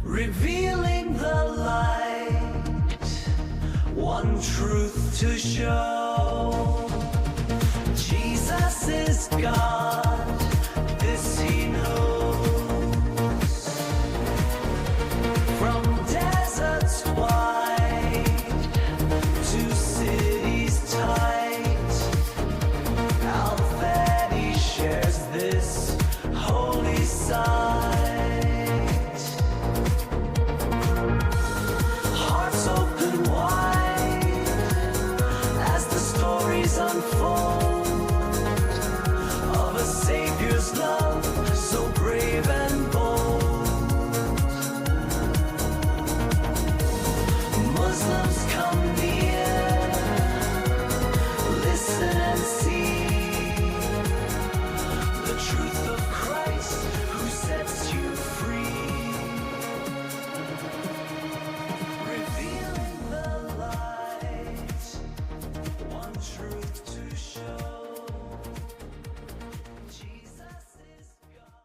revealing the light, one truth to show. Jesus is God, this he knows. From deserts wide to cities tight, Fadi shares this holy sight. Hearts open wide as the stories unfold of a Savior's love, so brave and bold. Muslims come near, listen and see the truth of Christ who sets you free, revealing the light, one truth to show. Jesus is God.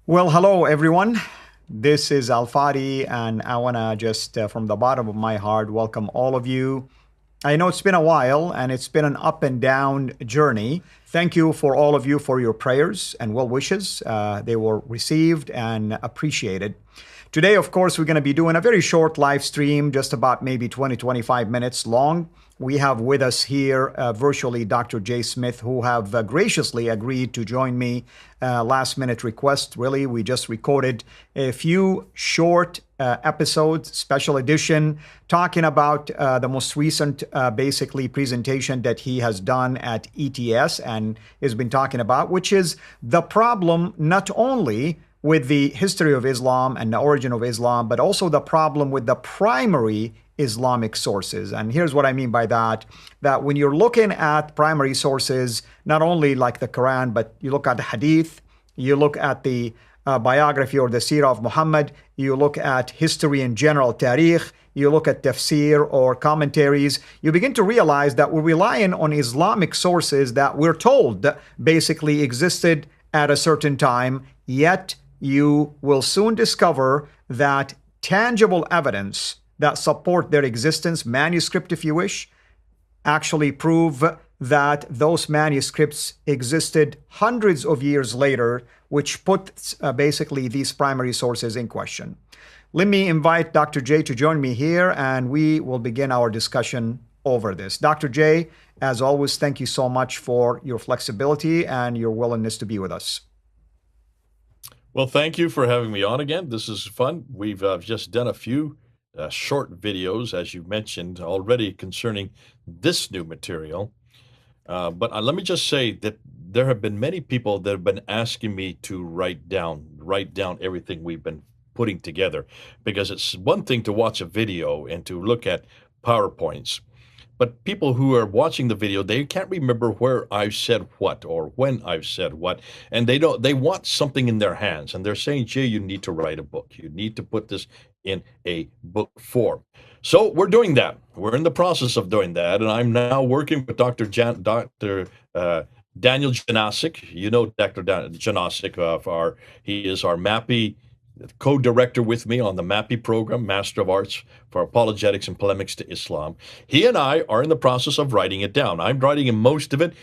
Well, hello everyone. This is Fadi, and I want to just from the bottom of my heart welcome all of you. I know it's been a while and it's been an up and down journey. Thank you for all of you for your prayers and well wishes. They were received and appreciated. Today, of course, we're going to be doing a very short live stream, just about maybe 20-25 minutes long. We have with us here virtually Dr. Jay Smith, who have graciously agreed to join me. Last minute request, really. We just recorded a few short episodes, special edition, talking about the most recent basically presentation that he has done at ETS and has been talking about, which is the problem not only with the history of Islam and the origin of Islam, but also the problem with the primary Islamic sources. And here's what I mean by that, that when you're looking at primary sources, not only like the Qur'an, but you look at the Hadith, you look at the biography or the Sira of Muhammad, you look at history in general, Tarikh, you look at Tafsir or Commentaries, you begin to realize that we're relying on Islamic sources that we're told basically existed at a certain time, yet you will soon discover that tangible evidence that support their existence, manuscript if you wish, actually prove that those manuscripts existed hundreds of years later, which puts basically these primary sources in question. Let me invite Dr. Jay to join me here, and we will begin our discussion over this. Dr. Jay, as always, thank you so much for your flexibility and your willingness to be with us. Well, thank you for having me on again. This is fun. We've just done a few short videos, as you mentioned already, concerning this new material. But let me just say that there have been many people that have been asking me to write down everything we've been putting together, because it's one thing to watch a video and to look at PowerPoints. But people who are watching the video, they can't remember where I've said what or when I've said what, and they want something in their hands, and they're saying, Jay, you need to write a book. You need to put this in a book form. So we're doing that. We're in the process of doing that, and I'm now working with Dr. Daniel Janasic. You know Dr. Janasic, he is our MAPI co-director with me on the MAPI program, Master of Arts for Apologetics and Polemics to Islam. He and I are in the process of writing it down. I'm writing in most of it.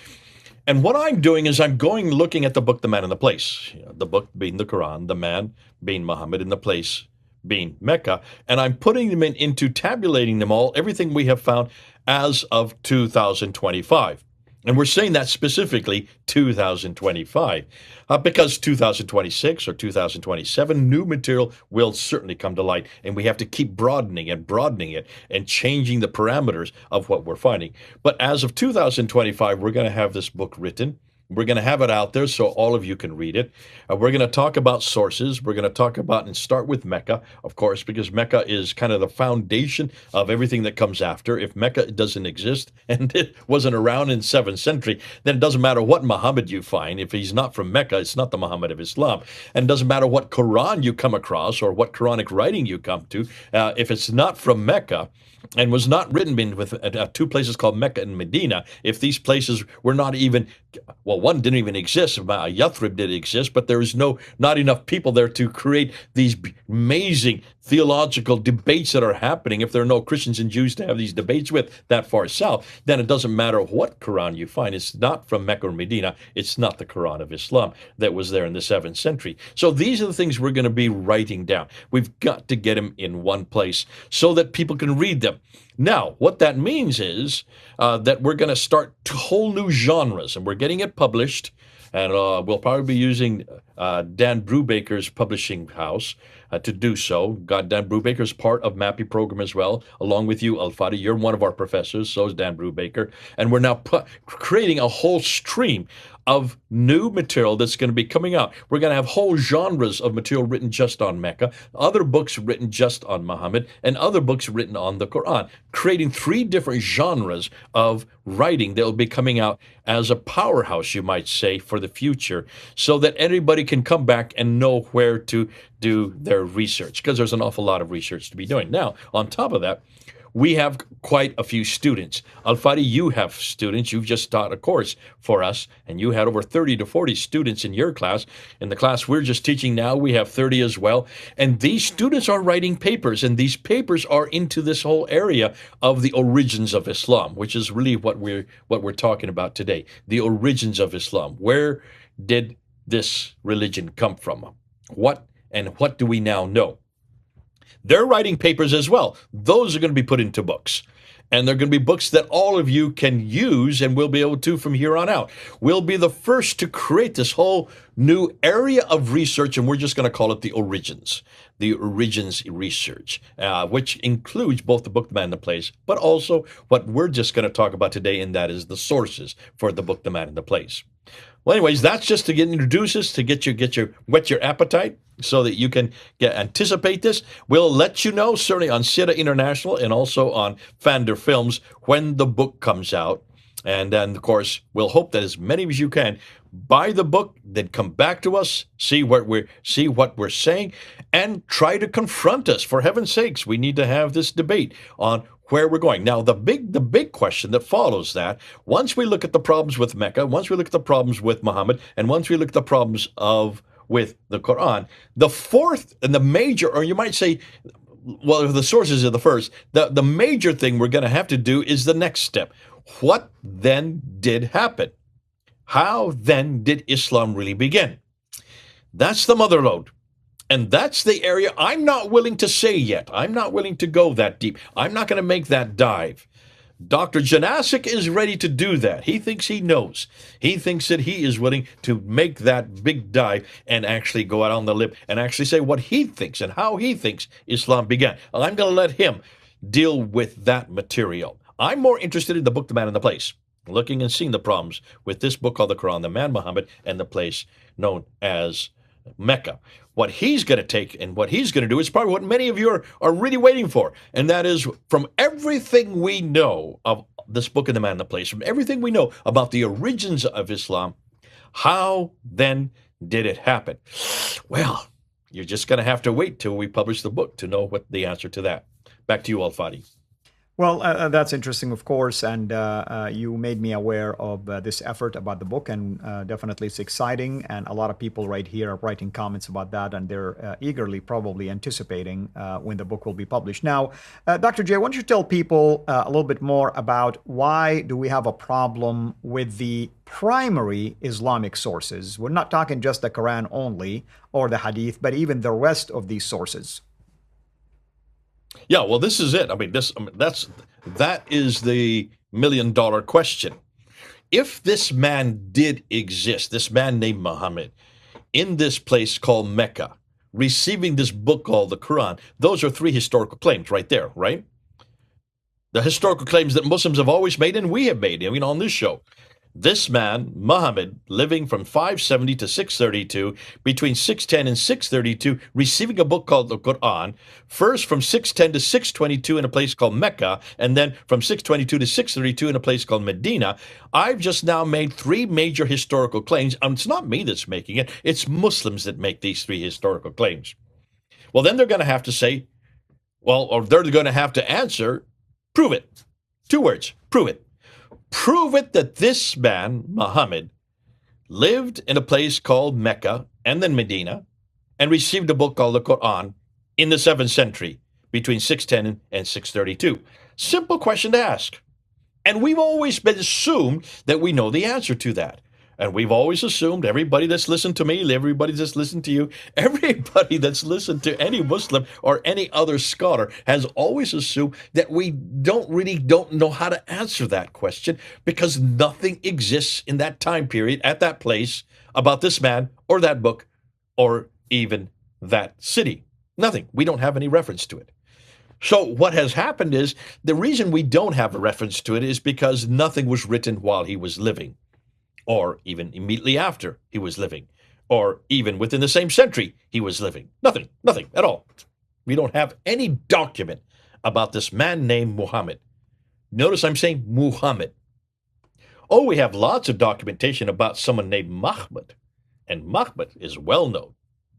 And what I'm doing is I'm looking at the book, The Man and the Place. The book being the Quran, the man being Muhammad, and the place being Mecca. And I'm putting them into tabulating them all, everything we have found as of 2025. And we're saying that specifically 2025, because 2026 or 2027, new material will certainly come to light, and we have to keep broadening it and changing the parameters of what we're finding. But as of 2025, we're going to have this book written. We're going to have it out there so all of you can read it. We're going to talk about sources. We're going to talk about and start with Mecca, of course, because Mecca is kind of the foundation of everything that comes after. If Mecca doesn't exist and it wasn't around in 7th century, then it doesn't matter what Muhammad you find. If he's not from Mecca, it's not the Muhammad of Islam. And it doesn't matter what Quran you come across or what Quranic writing you come to. If it's not from Mecca, and was not written in with two places called Mecca and Medina, if these places were not even, well, one didn't even exist. Yathrib did exist, but there was not enough people there to create these amazing theological debates that are happening. If there are no Christians and Jews to have these debates with that far south, then it doesn't matter what Quran you find. It's not from Mecca or Medina. It's not the Quran of Islam that was there in the 7th century. So these are the things we're going to be writing down. We've got to get them in one place so that people can read them. Now, what that means is that we're going to start whole new genres, and we're getting it published, and we'll probably be using Dan Brubaker's publishing house to do so. Dan Brubaker is part of MAPI program as well, along with you, Al-Fadi. You're one of our professors, so is Dan Brubaker. And we're now creating a whole stream of new material that's going to be coming out. We're going to have whole genres of material written just on Mecca, other books written just on Muhammad, and other books written on the Quran, creating 3 different genres of writing that will be coming out as a powerhouse, you might say, for the future, so that anybody can come back and know where to do their research, because there's an awful lot of research to be doing. Now, on top of that, we have quite a few students. Al-Fadi, you have students. You've just taught a course for us, and you had over 30 to 40 students in your class. In the class we're just teaching now, we have 30 as well. And these students are writing papers, and these papers are into this whole area of the origins of Islam, which is really what we're talking about today. The origins of Islam. Where did this religion come from? What do we now know? They're writing papers as well. Those are going to be put into books. And they're going to be books that all of you can use and will be able to from here on out. We'll be the first to create this whole new area of research, and we're just going to call it the origins research, which includes both the book, The Man, and the Place, but also what we're just going to talk about today, and that is the sources for the book, The Man, and the Place. Well, anyways, that's just to introduce us, to whet your appetite so that you can anticipate this. We'll let you know, certainly on Sira International and also on Fander Films, when the book comes out. And then, of course, we'll hope that as many as you can buy the book, then come back to us, see what we're saying, and try to confront us. For heaven's sakes, we need to have this debate on where we're going. Now, the big question that follows that, once we look at the problems with Mecca, once we look at the problems with Muhammad, and once we look at the problems with the Quran, the fourth and the major, or you might say, well, the sources are the first, the major thing we're going to have to do is the next step. What then did happen? How then did Islam really begin? That's the mother lode. And that's the area I'm not willing to say yet. I'm not willing to go that deep. I'm not going to make that dive. Dr. Janasic is ready to do that. He thinks he knows. He thinks that he is willing to make that big dive and actually go out on the limb and actually say what he thinks and how he thinks Islam began. I'm going to let him deal with that material. I'm more interested in the book, The Man, and the Place, looking and seeing the problems with this book called the Quran, the man Muhammad, and the place known as Mecca. What he's going to take and what he's going to do is probably what many of you are really waiting for, and that is, from everything we know of this book and the man and the place, from everything we know about the origins of Islam, how then did it happen? Well, you're just going to have to wait till we publish the book to know what the answer to that. Back to you, Al-Fadi. Well, that's interesting, of course, and you made me aware of this effort about the book, and definitely it's exciting, and a lot of people right here are writing comments about that, and they're eagerly probably anticipating when the book will be published. Now, Dr. J, why don't you tell people a little bit more about why do we have a problem with the primary Islamic sources? We're not talking just the Quran only or the Hadith, but even the rest of these sources. Yeah, well, this is it. I mean, that is the million-dollar question. If this man did exist, this man named Muhammad, in this place called Mecca, receiving this book called the Quran, those are 3 historical claims right there, right? The historical claims that Muslims have always made and we have made, on this show. This man, Muhammad, living from 570 to 632, between 610 and 632, receiving a book called the Qur'an, first from 610 to 622 in a place called Mecca, and then from 622 to 632 in a place called Medina. I've just now made three major historical claims, and it's not me that's making it, it's Muslims that make these three historical claims. Well, then they're going to have to say, well, or they're going to have to answer, prove it. 2 words, prove it. Prove it that this man, Muhammad, lived in a place called Mecca and then Medina and received a book called the Qur'an in the 7th century between 610 and 632. Simple question to ask. And we've always been assumed that we know the answer to that. And we've always assumed, everybody that's listened to me, everybody that's listened to you, everybody that's listened to any Muslim or any other scholar has always assumed that we don't know how to answer that question because nothing exists in that time period, at that place, about this man or that book or even that city. Nothing. We don't have any reference to it. So what has happened is, the reason we don't have a reference to it is because nothing was written while he was living, or even immediately after he was living, or even within the same century he was living. Nothing at all. We don't have any document about this man named Muhammad. Notice I'm saying Muhammad. Oh, we have lots of documentation about someone named Muhammad, and Muhammad is well known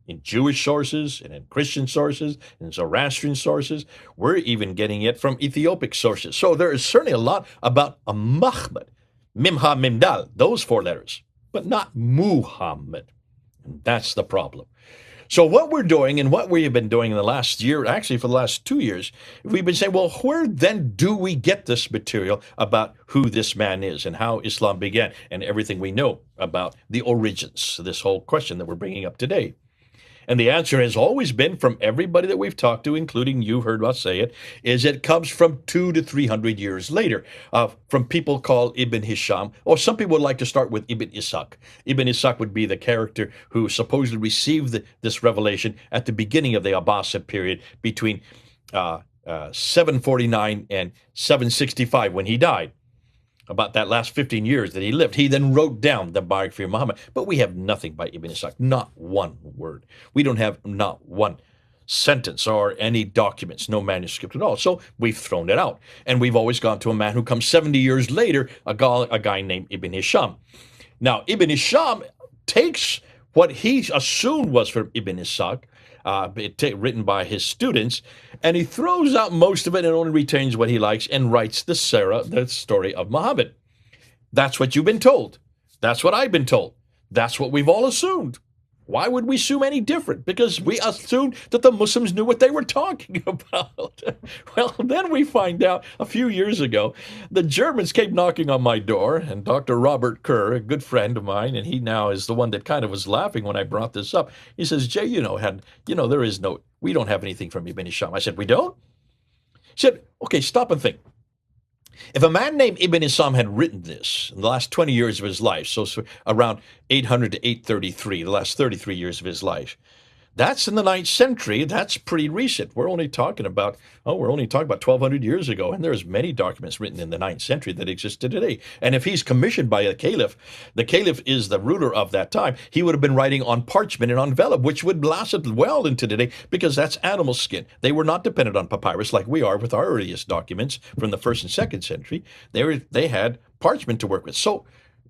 in Jewish sources and in Christian sources and Zoroastrian sources. We're even getting it from Ethiopic sources. So there is certainly a lot about a Muhammad. Mimha Mimdal, those 4 letters, but not Muhammad. And that's the problem. So what we're doing and what we have been doing in the last year, actually for the last 2 years, we've been saying, well, where then do we get this material about who this man is and how Islam began and everything we know about the origins, this whole question that we're bringing up today? And the answer has always been, from everybody that we've talked to, including you heard us say it, is it comes from 200 to 300 years later, from people called Ibn Hisham, or some people would like to start with Ibn Ishaq. Ibn Ishaq would be the character who supposedly received this revelation at the beginning of the Abbasid period between 749 and 765 when he died. About that last 15 years that he lived. He then wrote down the biography of Muhammad. But we have nothing by Ibn Ishaq, not one word. We don't have not one sentence or any documents, no manuscript at all. So we've thrown it out. And we've always gone to a man who comes 70 years later, a guy named Ibn Hisham. Now, Ibn Hisham takes what he assumed was from Ibn Ishaq, written by his students, and he throws out most of it and only retains what he likes and writes the Sira, the story of Muhammad. That's what you've been told. That's what I've been told. That's what we've all assumed. Why would we assume any different? Because we assumed that the Muslims knew what they were talking about. Well, then we find out a few years ago, the Germans came knocking on my door, and Dr. Robert Kerr, a good friend of mine, and he now is the one that kind of was laughing when I brought this up. He says, Jay, we don't have anything from Ibn Hisham. I said, we don't? He said, okay, stop and think. If a man named Ibn Hisham had written this in the last 20 years of his life, so around 800 to 833, the last 33 years of his life, that's in the 9th century. That's pretty recent. We're only talking about 1,200 years ago, and there's many documents written in the 9th century that existed today. And if he's commissioned by the caliph is the ruler of that time, he would have been writing on parchment and on vellum, which would last well into today, because that's animal skin. They were not dependent on papyrus like we are with our earliest documents from the 1st and 2nd century. They had parchment to work with. So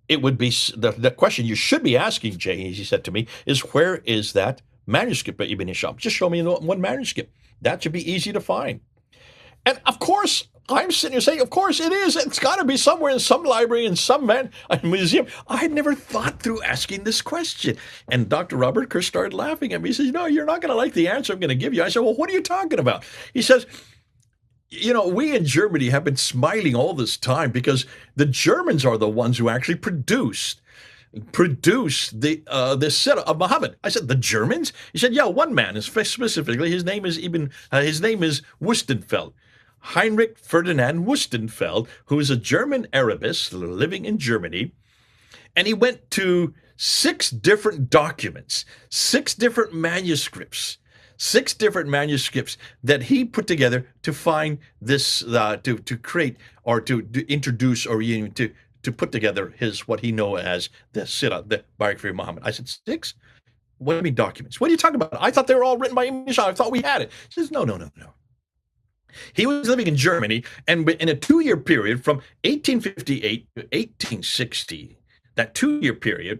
it would be the question you should be asking, Jay, he said to me, is where is that manuscript by Ibn Hisham? Just show me one manuscript. That should be easy to find. And of course, I'm sitting here saying, of course it is. It's got to be somewhere in some library, in some museum. I had never thought through asking this question. And Dr. Robert Kerr started laughing at me. He says, no, you're not going to like the answer I'm going to give you. I said, well, what are you talking about? He says, we in Germany have been smiling all this time because the Germans are the ones who actually produced the Sira of Muhammad. I said, the Germans? He said, yeah, one man is specifically. His name is Wustenfeld, Heinrich Ferdinand Wustenfeld, who is a German Arabist living in Germany, and he went to 6 different documents, 6 different manuscripts. 6 different manuscripts that he put together to find this, to create or to introduce or to put together what he know as the Sira, the biography of Muhammad. I said, 6? What do you mean documents? What are you talking about? I thought they were all written by Ibn Hisham. I thought we had it. He says, no. He was living in Germany, and in a 2-year period from 1858 to 1860, that 2-year period,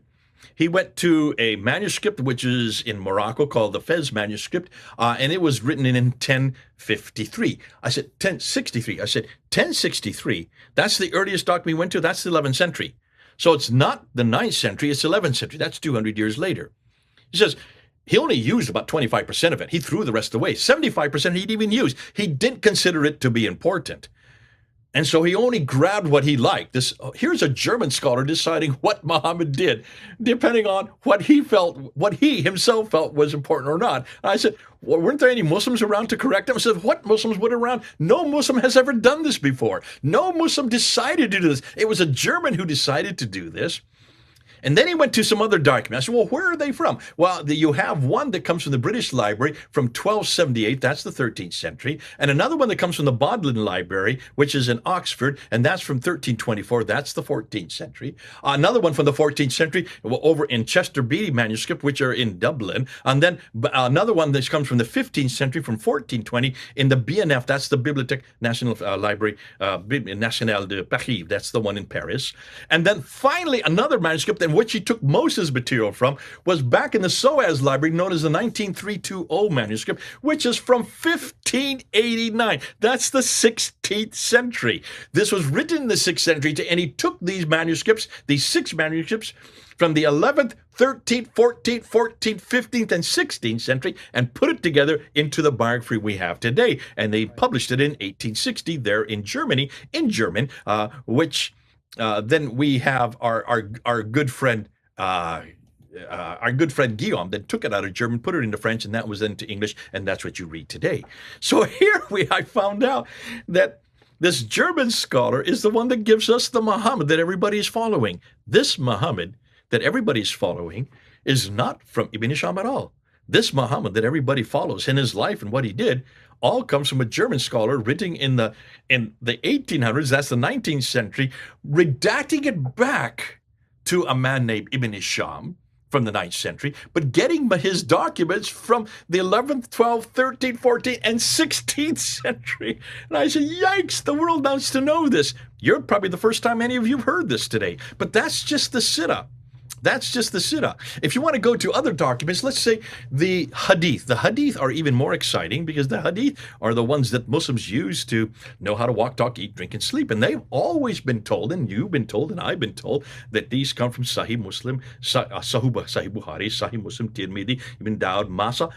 he went to a manuscript which is in Morocco called the Fez manuscript, and it was written in 1053. I said 1063. I said 1063. That's the earliest document we went to. That's the 11th century. So it's not the 9th century. It's 11th century. That's 200 years later. He says he only used about 25% of it. He threw the rest away. 75% he didn't even use. He didn't consider it to be important. And so he only grabbed what he liked. Here's a German scholar deciding what Muhammad did, depending on what he himself felt was important or not. And I said, well, weren't there any Muslims around to correct him? I said, what Muslims would around? No Muslim has ever done this before. No Muslim decided to do this. It was a German who decided to do this. And then he went to some other documents. I said, well, where are they from? Well, you have one that comes from the British Library from 1278. That's the 13th century. And another one that comes from the Bodleian Library, which is in Oxford, and that's from 1324. That's the 14th century. Another one from the 14th century over in Chester Beatty manuscript, which are in Dublin. And then another one that comes from the 15th century from 1420 in the BNF. That's the Bibliothèque Nationale Library, Nationale de Paris. That's the one in Paris. And then finally, another manuscript in which he took most of his material from was back in the SOAS library, known as the 19320 manuscript, which is from 1589. That's the 16th century. This was written in the 6th century, and he took these manuscripts, these 6 manuscripts, from the 11th, 13th, 14th, 14th, 15th, and 16th century and put it together into the biography we have today. And they published it in 1860 there in Germany, in German, which... then we have our good friend Guillaume that took it out of German, put it into French, and that was then to English, and that's what you read today. So here I found out that this German scholar is the one that gives us the Muhammad that everybody is following. This Muhammad that everybody is following is not from Ibn Hisham at all. This Muhammad that everybody follows in his life and what he did all comes from a German scholar written in the 1800s, that's the 19th century, redacting it back to a man named Ibn Hisham from the 9th century, but getting his documents from the 11th, 12th, 13th, 14th, and 16th century. And I said, yikes, the world wants to know this. You're probably the first time any of you have heard this today, but that's just the Sira. That's just the Sira. If you want to go to other documents, let's say the Hadith. The Hadith are even more exciting because the Hadith are the ones that Muslims use to know how to walk, talk, eat, drink, and sleep. And they've always been told, and you've been told, and I've been told, that these come from Sahih Muslim, Sahih Bukhari, Sahih Muslim, Tirmidhi, Ibn Dawud, Mata,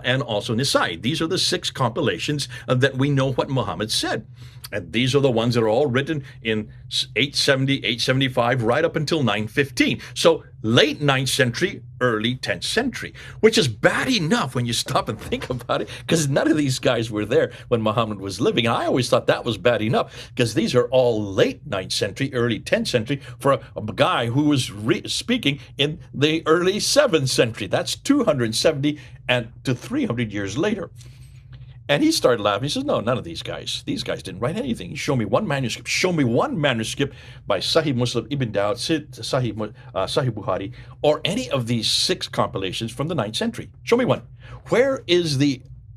and also Nisai. These are the 6 compilations that we know what Muhammad said. And these are the ones that are all written in 870, 875, right up until 915. So late 9th century, early 10th century, which is bad enough when you stop and think about it, because none of these guys were there when Muhammad was living. And I always thought that was bad enough, because these are all late 9th century, early 10th century for a guy who was speaking in the early 7th century. That's 270 and to 300 years later. And he started laughing. He says, no, none of these guys didn't write anything. Show me one manuscript. Show me one manuscript by Sahih Muslim, Ibn Dawud, Sahih Bukhari, or any of these 6 compilations from the 9th century. Show me one.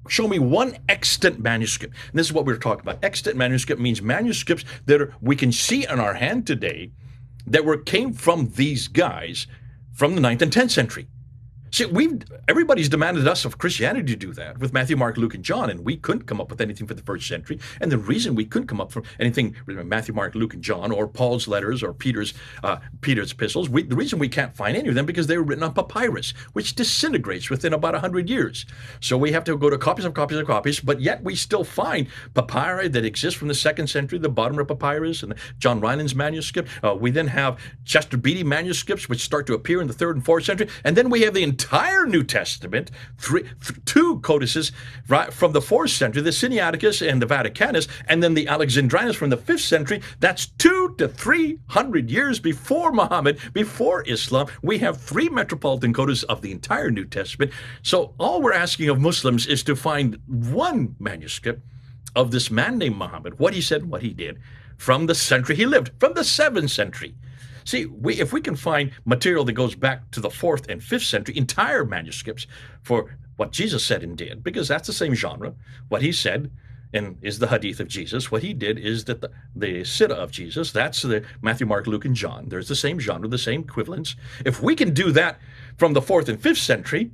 Show me one extant manuscript. And this is what we're talking about. Extant manuscript means manuscripts that we can see in our hand today that came from these guys from the 9th and 10th century. See, everybody's demanded us of Christianity to do that with Matthew, Mark, Luke, and John, and we couldn't come up with anything for the 1st century. And the reason we couldn't come up with anything with Matthew, Mark, Luke, and John, or Paul's letters, or Peter's epistles, the reason we can't find any of them because they were written on papyrus, which disintegrates within about 100 years. So we have to go to copies of copies of copies, but yet we still find papyri that exist from the 2nd century, the Bodmer papyrus and John Rhinan's manuscript. We then have Chester Beatty manuscripts, which start to appear in the 3rd and 4th century, and then we have the entire New Testament, 2 codices from the 4th century, the Sinaiticus and the Vaticanus, and then the Alexandrinus from the 5th century. That's 200 to 300 years before Muhammad, before Islam. We have 3 metropolitan codices of the entire New Testament. So all we're asking of Muslims is to find one manuscript of this man named Muhammad, what he said, what he did, from the century he lived, from the 7th century. See, if we can find material that goes back to the 4th and 5th century, entire manuscripts for what Jesus said and did, because that's the same genre, what he said and is the Hadith of Jesus. What he did is that the Sira of Jesus, that's the Matthew, Mark, Luke, and John. There's the same genre, the same equivalence. If we can do that from the 4th and 5th century,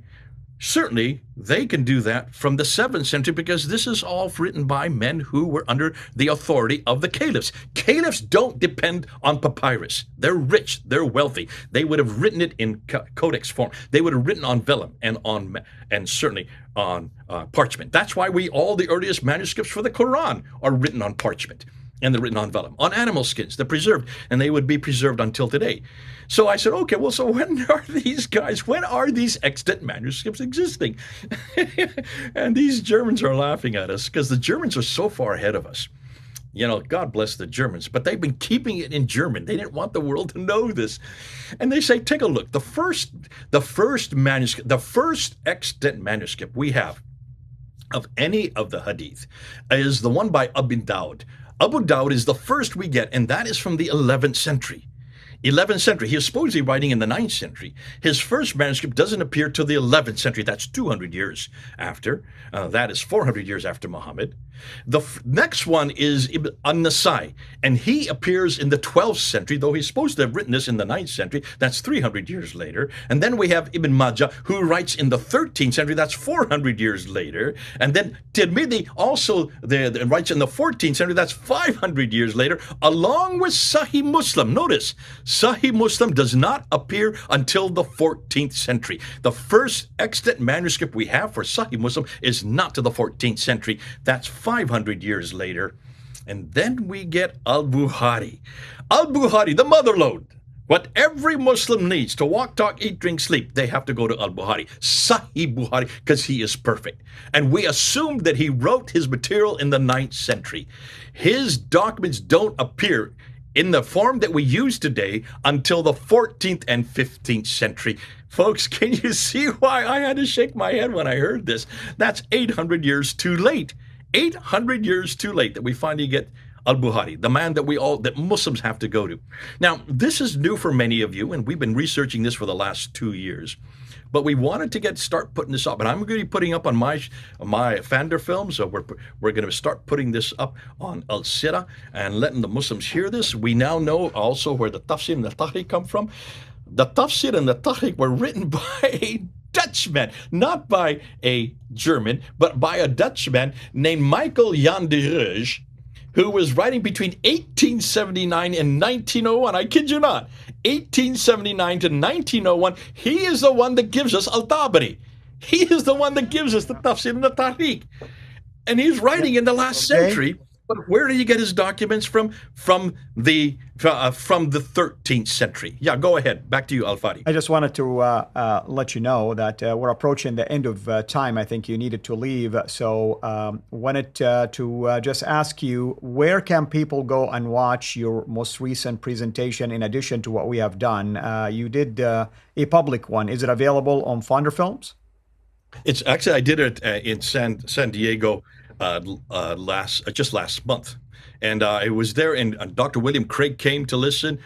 certainly they can do that from the 7th century, because this is all written by men who were under the authority of the caliphs. Caliphs don't depend on papyrus. They're rich, they're wealthy. They would have written it in codex form. They would have written on vellum and certainly on parchment. That's why all the earliest manuscripts for the Qur'an are written on parchment. And they're written on vellum, on animal skins. They're preserved, and they would be preserved until today. So I said, okay, well, so when are these extant manuscripts existing? And these Germans are laughing at us because the Germans are so far ahead of us. You know, God bless the Germans, but they've been keeping it in German. They didn't want the world to know this. And they say, take a look. The first manuscript, the first extant manuscript we have of any of the Hadith is the one by Abu Dawud. Abu Dawud is the first we get, and that is from the 11th century. 11th century. He is supposedly writing in the 9th century. His first manuscript doesn't appear till the 11th century. That's 200 years after. That is 400 years after Muhammad. The next one is Ibn al-Nasai, and he appears in the 12th century, though he's supposed to have written this in the 9th century. That's 300 years later. And then we have Ibn Majah, who writes in the 13th century. That's 400 years later. And then Tirmidhi also writes in the 14th century. That's 500 years later, along with Sahih Muslim. Notice, Sahih Muslim does not appear until the 14th century. The first extant manuscript we have for Sahih Muslim is not to the 14th century. That's 500 years later. And then we get Al-Bukhari. Al-Bukhari, the motherlode. What every Muslim needs to walk, talk, eat, drink, sleep, they have to go to Al-Bukhari, Sahih Bukhari, because he is perfect. And we assumed that he wrote his material in the 9th century. His documents don't appear in the form that we use today until the 14th and 15th century. Folks, can you see why I had to shake my head when I heard this? That's 800 years too late. 800 years too late that we finally get Al-Bukhari, the man that Muslims have to go to. Now, this is new for many of you, and we've been researching this for the last 2 years. But we wanted to start putting this up, and I'm going to be putting up on my Fander film. So we're going to start putting this up on Al Sira and letting the Muslims hear this. We now know also where the Tafsir and the Tarikh come from. The Tafsir and the Tarikh were written by a Dutchman, not by a German, but by a Dutchman named Michael Jan de Reuge, who was writing between 1879 and 1901. I kid you not. 1879 to 1901. He is the one that gives us Al-Tabari. He is the one that gives us the Tafsir and the Tarikh. And he's writing in the last century. But where did he get his documents from? From the 13th century. Yeah, go ahead. Back to you, Al-Fadi. I just wanted to let you know that we're approaching the end of time. I think you needed to leave. So wanted to just ask you, where can people go and watch your most recent presentation in addition to what we have done? You did a public one. Is it available on Fonder Films? It's actually, I did it in San Diego just last month, and it was there, and Dr. William Craig came to listen.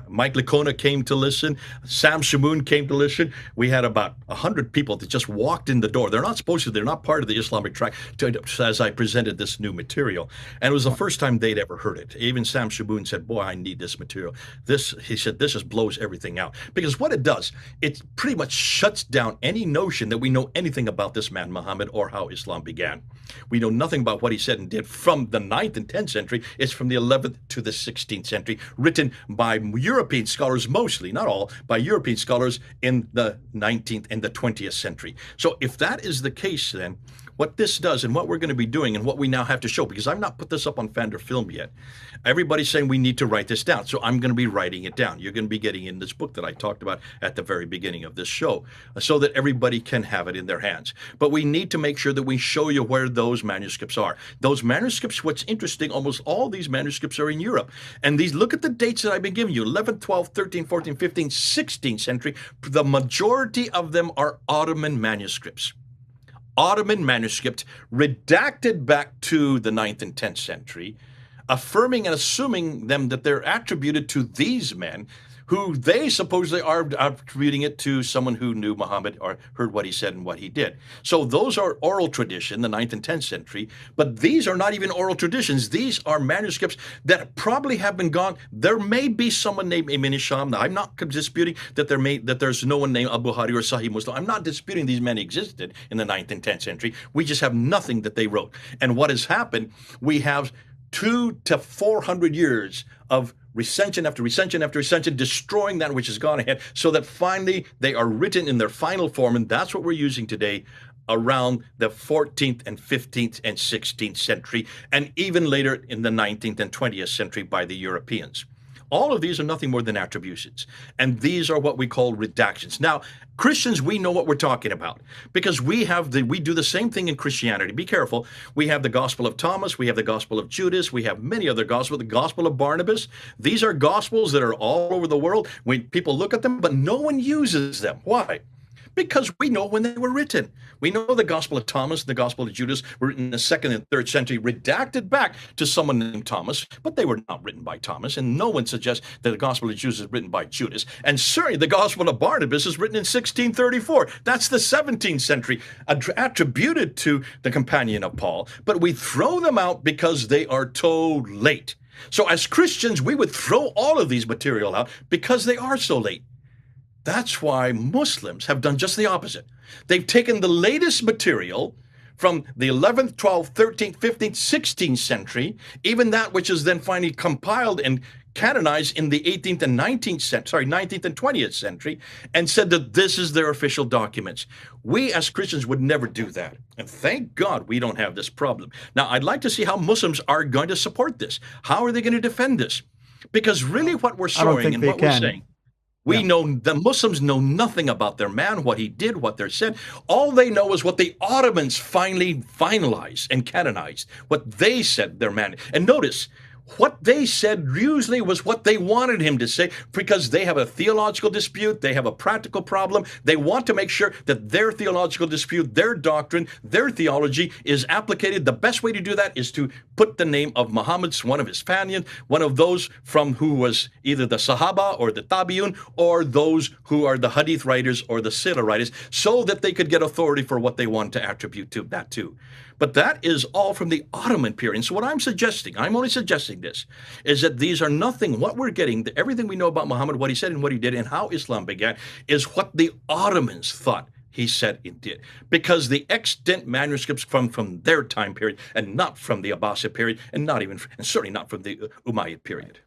Mike Licona came to listen. Sam Shamoun came to listen. We had about 100 people that just walked in the door. They're not supposed to. They're not part of the Islamic Traditions as I presented this new material. And it was the first time they'd ever heard it. Even Sam Shamoun said, boy, I need this material. He said, this just blows everything out. Because what it does, it pretty much shuts down any notion that we know anything about this man, Muhammad, or how Islam began. We know nothing about what he said and did from the 9th and 10th century. It's from the 11th to the 16th century, written by European scholars, mostly, not all, by European scholars in the 19th and the 20th century. So if that is the case, then what this does and what we're going to be doing and what we now have to show, because I've not put this up on Fander Film yet. Everybody's saying we need to write this down. So I'm going to be writing it down. You're going to be getting in this book that I talked about at the very beginning of this show so that everybody can have it in their hands. But we need to make sure that we show you where those manuscripts are. Those manuscripts, what's interesting, almost all these manuscripts are in Europe. And these, look at the dates that I've been giving you, 11th, 12th, 13th, 14th, 15th, 16th century. The majority of them are Ottoman manuscripts. Ottoman manuscript redacted back to the 9th and 10th century. affirming and assuming them that they're attributed to these men who they supposedly are attributing it to someone who knew Muhammad or heard what he said and what he did. So those are oral tradition, the 9th and 10th century, but these are not even oral traditions. These are manuscripts that probably have been gone. There may be someone named Ibn Hisham. Now, I'm not disputing that there's no one named Abu Bukhari or Sahih Muslim. I'm not disputing these men existed in the 9th and 10th century. We just have nothing that they wrote. And what has happened, we have 200 to 400 years of recension after recension after recension, destroying that which has gone ahead, so that finally they are written in their final form, and that's what we're using today around the 14th and 15th and 16th century, and even later in the 19th and 20th century by the Europeans. All of these are nothing more than attributions, and these are what we call redactions. Now, Christians, we know what we're talking about because we do the same thing in Christianity. Be careful. We have the Gospel of Thomas, we have the Gospel of Judas, we have many other Gospels, the Gospel of Barnabas. These are Gospels that are all over the world. When people look at them, but no one uses them. Why? Because we know when they were written. We know the Gospel of Thomas, the Gospel of Judas were written in the 2nd and 3rd century, redacted back to someone named Thomas, but they were not written by Thomas, and no one suggests that the Gospel of Judas is written by Judas. And certainly the Gospel of Barnabas is written in 1634. That's the 17th century, attributed to the companion of Paul, but we throw them out because they are too late. So as Christians, we would throw all of these material out because they are so late. That's why Muslims have done just the opposite. They've taken the latest material from the 11th, 12th, 13th, 15th, 16th century, even that which is then finally compiled and canonized in the 18th and 19th and 20th century, and said that this is their official documents. We as Christians would never do that. And thank God we don't have this problem. Now, I'd like to see how Muslims are going to support this. How are they going to defend this? Because really what we're showing and what we're saying, we know the Muslims know nothing about their man, what he did, what they said. All they know is what the Ottomans finally finalized and canonized, what they said their man. And notice, what they said usually was what they wanted him to say, because they have a theological dispute, they have a practical problem. They want to make sure that their theological dispute, their doctrine, their theology is applicated. The best way to do that is to put the name of Muhammad, one of his companions, one of those from who was either the Sahaba or the Tabi'un, or those who are the Hadith writers or the Sira writers, so that they could get authority for what they want to attribute to that too. But that is all from the Ottoman period. So what I'm suggesting, I'm only suggesting this, is that these are nothing. What we're getting, everything we know about Muhammad, what he said and what he did and how Islam began, is what the Ottomans thought he said and did. Because the extant manuscripts come from their time period and not from the Abbasid period, and certainly not from the Umayyad period.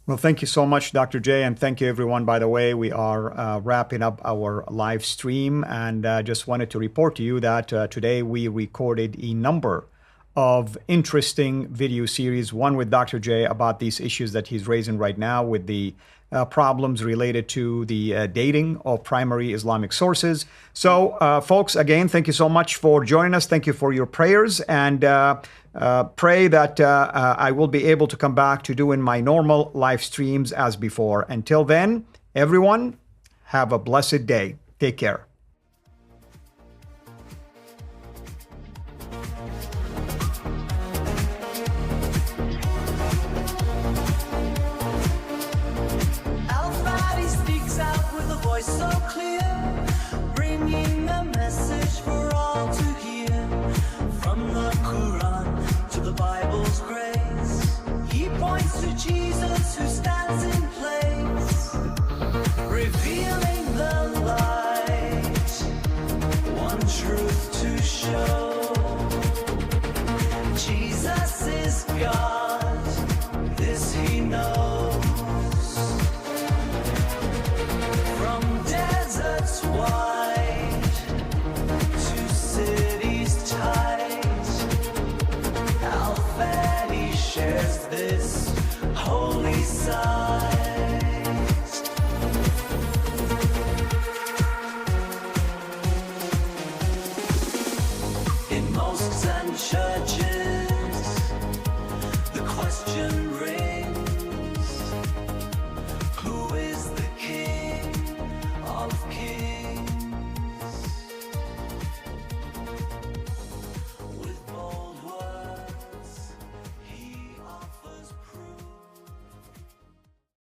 Well, thank you so much, Dr. J, and thank you, everyone. By the way, we are wrapping up our live stream, and just wanted to report to you that today we recorded a number of interesting video series, one with Dr. J about these issues that he's raising right now with the problems related to the dating of primary Islamic sources. So, folks, again, thank you so much for joining us. Thank you for your prayers, and pray that I will be able to come back to doing my normal live streams as before. Until then, everyone, have a blessed day. Take care. Fadi speaks out with a voice so clear, bringing the message for all to hear. From the Qur'an to the Bible's grace, he points to Jesus who stands in place, revealing the light, one truth to show. Jesus is God, this he knows. From deserts wide to cities tight, Fadi shares this holy sight. In mosques and churches,